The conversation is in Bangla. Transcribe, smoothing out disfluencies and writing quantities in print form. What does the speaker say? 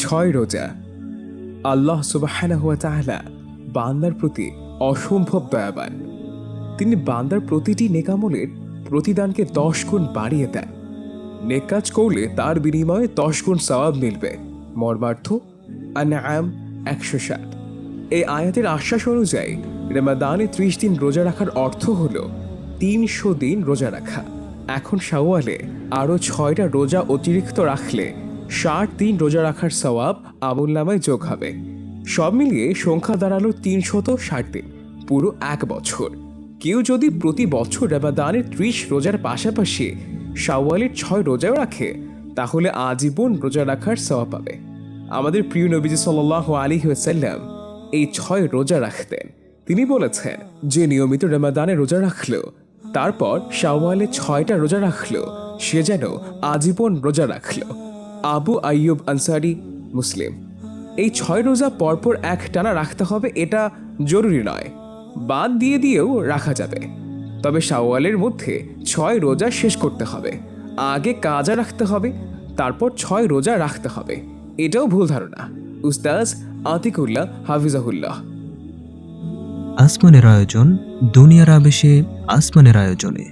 ছয় রোজা। আল্লাহ সুবহানাহু ওয়া তাআলা বান্দার প্রতি অসম্ভব দয়াবান। তিনি বান্দার প্রতিটি নেকামলের প্রতিদানকে 10 গুণ বাড়িয়ে দেন। নেক কাজ করলে তার বিনিময়ে 10 গুণ সওয়াব মিলবে। মর্মার্থ আনআম 107। এই আয়াতের আশ্বাস অনুযায়ী রমাদানে 30 দিন রোজা রাখার অর্থ হল 300 দিন রোজা রাখা। এখন শাওয়ালে আরও 6টা রোজা অতিরিক্ত রাখলে 60 দিন রোজা রাখার সওয়াব আমলনামায় যোগ হবে। সব মিলিয়ে সংখ্যা দাঁড়ালো 360 দিন, পুরো 1 বছর। কেউ যদি প্রতি বছর রমাদানের 30 রোজার পাশাপাশি শাওয়ালের 6 রোজাও রাখে, তাহলে আজীবন রোজা রাখার সওয়াব পাবে। আমাদের প্রিয় নবীজি সাল্লাল্লাহু আলাইহি ওয়াসাল্লাম এই 6 রোজা রাখতেন। তিনি বলেছেন, যে নিয়মিত রমাদানে রোজা রাখলো, তারপর শাওয়ালে 6টা রোজা রাখলো, সে যেন আজীবন রোজা রাখলো। আবু আইয়ুব আনসারি, মুসলিম। এই 6 রোজা পরপর এক টানা রাখতে হবে এটা জরুরি নয়, বাদ দিয়ে দিয়েও রাখা যাবে। তবে শাওয়ালের মধ্যে 6 রোজা শেষ করতে হবে। আগে কাজা রাখতে হবে, তারপর 6 রোজা রাখতে হবে, এটাও ভুল ধারণা। উস্তাজ আতিকুল্লাহ হাফিজাহুল্লাহ। আসমানের আয়োজন, দুনিয়ার আবেশে আসমানের আয়োজনে।